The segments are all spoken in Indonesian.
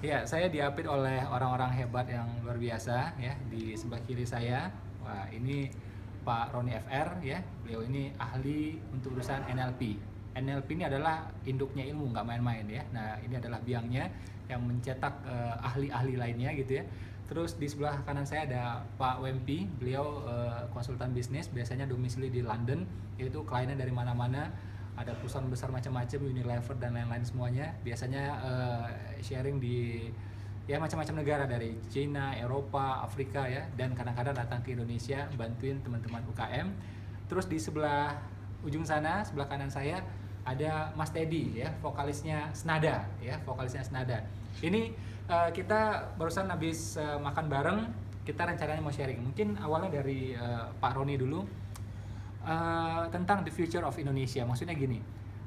Ya, saya diapit oleh orang-orang hebat yang luar biasa ya di sebelah kiri saya. Wah, ini Pak Roni FR ya. Beliau ini ahli untuk urusan NLP. NLP ini adalah induknya ilmu, nggak main-main ya. Nah, ini adalah biangnya yang mencetak ahli-ahli lainnya gitu ya. Terus di sebelah kanan saya ada Pak Wempi, beliau konsultan bisnis, biasanya domisili di London, yaitu kliennya dari mana-mana, ada perusahaan besar macam-macam, Unilever dan lain-lain semuanya. Biasanya sharing di ya macam-macam negara dari China, Eropa, Afrika ya, dan kadang-kadang datang ke Indonesia bantuin teman-teman UKM. Terus di sebelah ujung sana, sebelah kanan saya ada Mas Teddy ya, vokalisnya Snada ya, vokalisnya Snada. Ini kita barusan habis makan bareng, kita rencananya mau sharing. Mungkin awalnya dari Pak Roni dulu tentang the future of Indonesia. Maksudnya gini,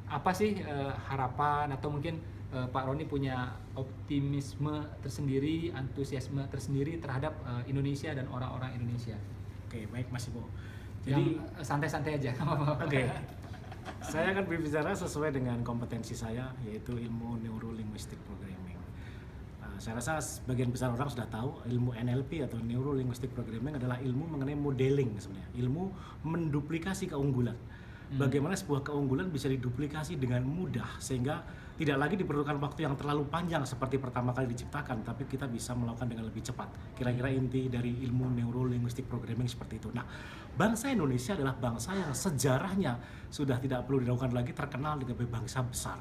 apa sih harapan atau mungkin Pak Roni punya optimisme tersendiri, antusiasme tersendiri terhadap Indonesia dan orang-orang Indonesia? Oke, baik Mas Ibo. Jadi santai-santai aja. Oke. Saya akan berbicara sesuai dengan kompetensi saya, yaitu ilmu Neuro-Linguistic Programming. Saya rasa sebagian besar orang sudah tahu ilmu NLP atau Neuro-Linguistic Programming adalah ilmu mengenai modeling sebenarnya, ilmu menduplikasi keunggulan. Bagaimana sebuah keunggulan bisa diduplikasi dengan mudah sehingga tidak lagi diperlukan waktu yang terlalu panjang seperti pertama kali diciptakan, tapi kita bisa melakukan dengan lebih cepat. Kira-kira inti dari ilmu Neuro-Linguistic Programming seperti itu. Nah, bangsa Indonesia adalah bangsa yang sejarahnya sudah tidak perlu diragukan lagi terkenal sebagai bangsa besar.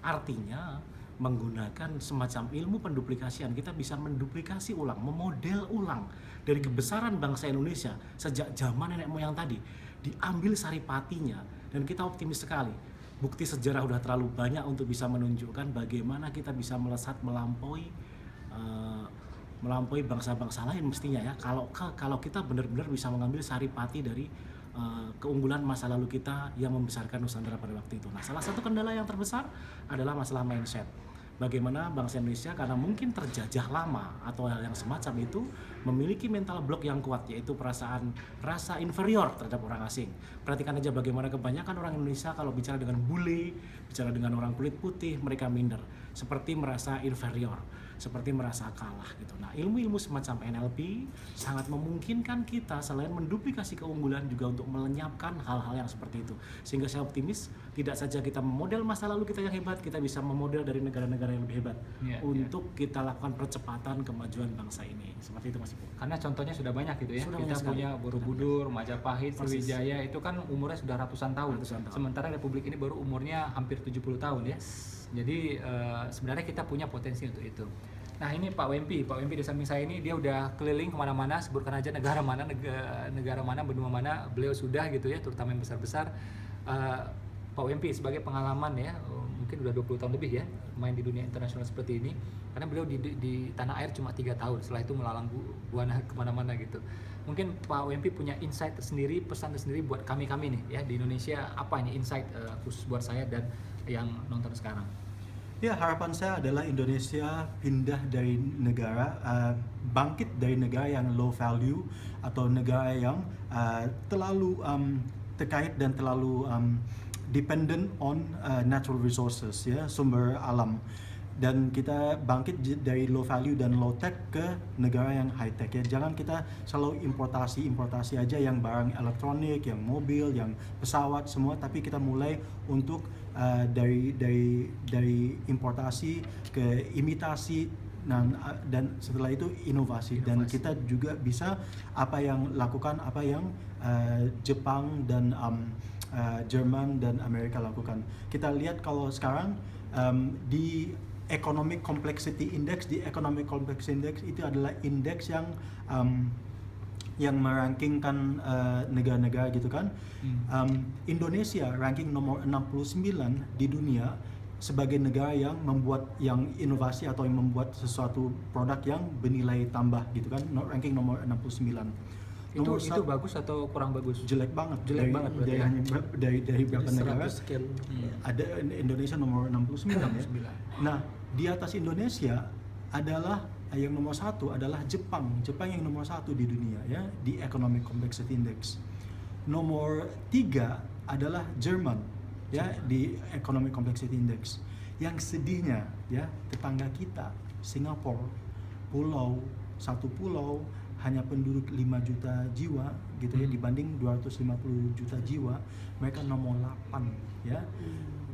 Artinya menggunakan semacam ilmu penduplikasian kita bisa menduplikasi ulang, memodel ulang dari kebesaran bangsa Indonesia sejak zaman nenek moyang tadi, diambil saripatinya, dan kita optimis sekali. Bukti sejarah udah terlalu banyak untuk bisa menunjukkan bagaimana kita bisa melesat melampaui bangsa-bangsa lain mestinya ya. Kalau kita benar-benar bisa mengambil saripati dari keunggulan masa lalu kita yang membesarkan Nusantara pada waktu itu. Nah, salah satu kendala yang terbesar adalah masalah mindset. Bagaimana bangsa Indonesia karena mungkin terjajah lama atau hal yang semacam itu memiliki mental block yang kuat, yaitu rasa inferior terhadap orang asing. Perhatikan aja bagaimana kebanyakan orang Indonesia kalau bicara dengan bule, bicara dengan orang kulit putih, mereka minder, seperti merasa inferior, seperti merasa kalah gitu. Nah, ilmu-ilmu semacam NLP sangat memungkinkan kita selain menduplikasi keunggulan juga untuk melenyapkan hal-hal yang seperti itu. Sehingga saya optimis tidak saja kita memodel masa lalu kita yang hebat, kita bisa memodel dari negara-negara yang lebih hebat untuk kita lakukan percepatan kemajuan bangsa ini. Seperti itu Mas Ibu. Karena contohnya sudah banyak gitu ya. Sudah kita punya Borobudur, Majapahit, Sriwijaya, itu kan umurnya sudah ratusan tahun. Sementara Republik ini baru umurnya hampir 70 tahun ya. Jadi sebenarnya kita punya potensi untuk itu. Nah, ini Pak Wempi di samping saya ini, dia udah keliling kemana-mana, sebutkan aja negara mana, benua mana, beliau sudah gitu ya, terutama yang besar-besar. Pak Wempi sebagai pengalaman ya, mungkin udah 20 tahun lebih ya main di dunia internasional seperti ini, karena beliau di tanah air cuma 3 tahun, setelah itu melalang buana kemana-mana gitu. Mungkin Pak Wempi punya insight tersendiri, pesan tersendiri buat kami nih ya di Indonesia. Apa ini insight khusus buat saya dan yang nonton sekarang? Ya, harapan saya adalah Indonesia pindah dari negara, bangkit dari negara yang low value atau negara yang terlalu terkait dan terlalu dependent on natural resources ya, sumber alam, dan kita bangkit dari low value dan low tech ke negara yang high tech ya. Jangan kita selalu importasi aja yang barang elektronik, yang mobil, yang pesawat semua, tapi kita mulai untuk dari importasi ke imitasi dan setelah itu inovasi. Dan kita juga bisa apa yang Jepang dan Jerman dan Amerika lakukan. Kita lihat kalau sekarang di Economic Complexity Index, itu adalah indeks yang merankingkan negara-negara gitu kan. Indonesia ranking nomor 69 di dunia sebagai negara yang membuat yang inovasi atau yang membuat sesuatu produk yang bernilai tambah gitu kan, ranking nomor 69. Itu bagus atau kurang bagus? Jelek banget Dari dari berapa negara sekian. ada Indonesia nomor 69 ya. Nah, di atas Indonesia adalah yang nomor 1 adalah Jepang yang nomor 1 di dunia ya di Economic Complexity Index. Nomor 3 adalah Jerman ya di Economic Complexity Index. Yang sedihnya ya, tetangga kita Singapura, satu pulau hanya penduduk 5 juta jiwa gitu ya, dibanding 250 juta jiwa, mereka nomor 8 ya.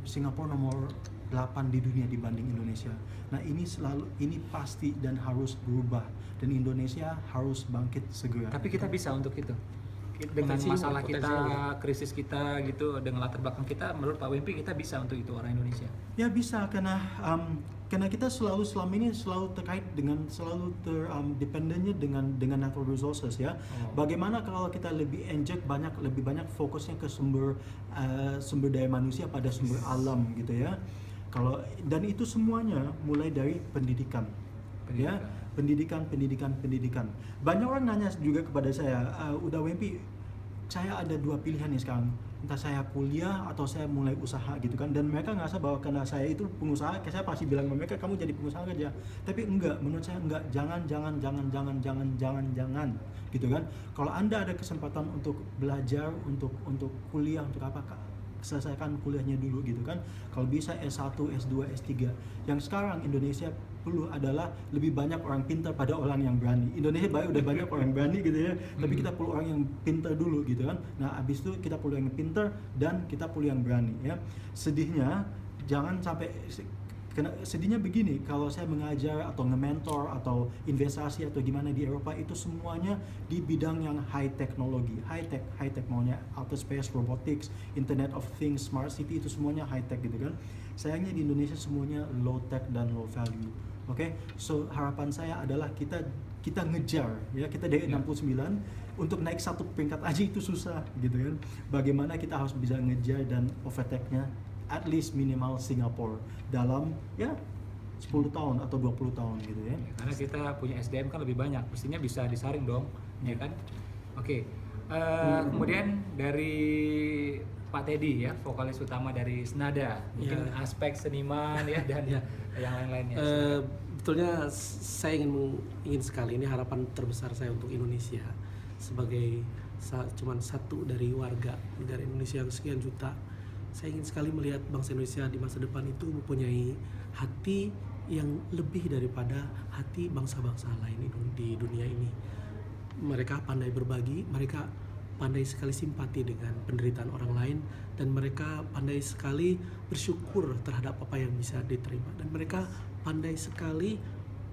Singapura nomor 8 di dunia dibanding Indonesia. Nah, ini pasti dan harus berubah, dan Indonesia harus bangkit segera. Tapi kita bisa untuk itu. Dengan masalah kita, krisis kita gitu, dengan latar belakang kita, menurut Pak Wempi kita bisa untuk itu orang Indonesia. Ya bisa, karena kita selama ini terkait dengan dependennya dengan natural resources ya. Bagaimana kalau kita lebih banyak fokusnya ke sumber daya manusia pada sumber alam gitu ya. Dan itu semuanya mulai dari pendidikan. Ya, pendidikan. Banyak orang nanya juga kepada saya, udah Wempi, saya ada 2 pilihan nih sekarang, entah saya kuliah atau saya mulai usaha gitu kan. Dan mereka ngerasa bahwa karena saya itu pengusaha, saya pasti bilang ke mereka, kamu jadi pengusaha aja. Tapi enggak, menurut saya enggak, jangan gitu kan. Kalau Anda ada kesempatan untuk belajar, untuk kuliah, untuk apa, selesaikan kuliahnya dulu gitu kan. Kalau bisa S1, S2, S3. Yang sekarang Indonesia perlu adalah lebih banyak orang pintar pada orang yang berani. Indonesia udah banyak orang berani gitu ya, tapi kita perlu orang yang pintar dulu gitu kan. Nah, abis itu kita perlu yang pintar dan kita perlu yang berani ya. Sedihnya begini, kalau saya mengajar atau nge-mentor atau investasi atau gimana di Eropa, itu semuanya di bidang yang high teknologi, high tech maunya outer space, robotics, Internet of Things, smart city, itu semuanya high tech gitu kan. Sayangnya di Indonesia semuanya low tech dan low value. Oke, so harapan saya adalah kita ngejar ya, kita dari 69 untuk naik 1 peringkat aja itu susah gitu kan. Bagaimana kita harus bisa ngejar dan overtake-nya at least minimal Singapura dalam 10 tahun atau 20 tahun gitu ya. Karena kita punya SDM kan lebih banyak, mestinya bisa disaring dong, ya kan? Oke. Kemudian dari Pak Teddy ya, vokalis utama dari Senada, mungkin aspek seniman ya dan yang lain-lainnya. Betulnya saya ingin sekali, ini harapan terbesar saya untuk Indonesia sebagai cuman satu dari warga negara Indonesia yang sekian juta. Saya ingin sekali melihat bangsa Indonesia di masa depan itu mempunyai hati yang lebih daripada hati bangsa-bangsa lain di dunia ini. Mereka pandai berbagi, mereka pandai sekali simpati dengan penderitaan orang lain, dan mereka pandai sekali bersyukur terhadap apa yang bisa diterima, dan mereka pandai sekali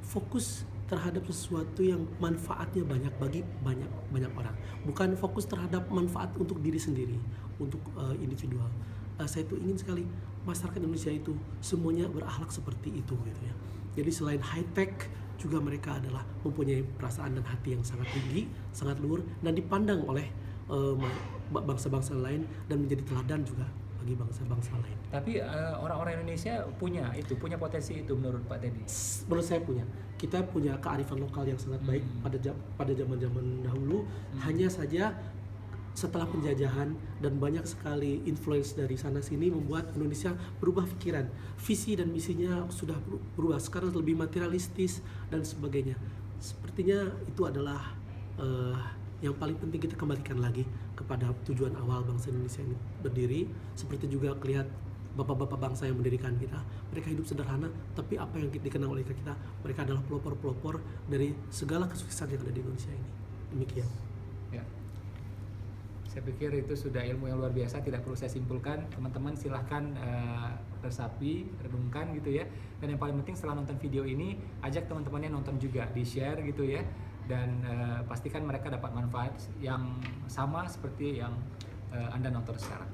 fokus terhadap sesuatu yang manfaatnya banyak bagi banyak orang, bukan fokus terhadap manfaat untuk diri sendiri, untuk individual. Saya tuh ingin sekali masyarakat Indonesia itu semuanya berakhlak seperti itu gitu ya. Jadi selain high tech, juga mereka adalah mempunyai perasaan dan hati yang sangat tinggi, sangat luhur, dan dipandang oleh bangsa-bangsa lain dan menjadi teladan juga bagi bangsa-bangsa lain. Tapi orang-orang Indonesia punya potensi itu menurut Pak Teddy? Menurut saya punya. Kita punya kearifan lokal yang sangat baik pada zaman-zaman dahulu. Hanya saja setelah penjajahan dan banyak sekali influence dari sana sini membuat Indonesia berubah pikiran, visi dan misinya sudah berubah, sekarang lebih materialistis dan sebagainya. Sepertinya itu adalah yang paling penting kita kembalikan lagi kepada tujuan awal bangsa Indonesia ini berdiri. Seperti juga melihat bapak-bapak bangsa yang mendirikan kita, mereka hidup sederhana, tapi apa yang dikenal oleh kita, mereka adalah pelopor-pelopor dari segala kesuksesan yang ada di Indonesia ini. Demikian. Ya. Saya pikir itu sudah ilmu yang luar biasa, tidak perlu saya simpulkan. Teman-teman silahkan resapi, renungkan gitu ya. Dan yang paling penting setelah nonton video ini, ajak teman-temannya nonton juga, di-share gitu ya. Dan pastikan mereka dapat manfaat yang sama seperti yang Anda nonton sekarang.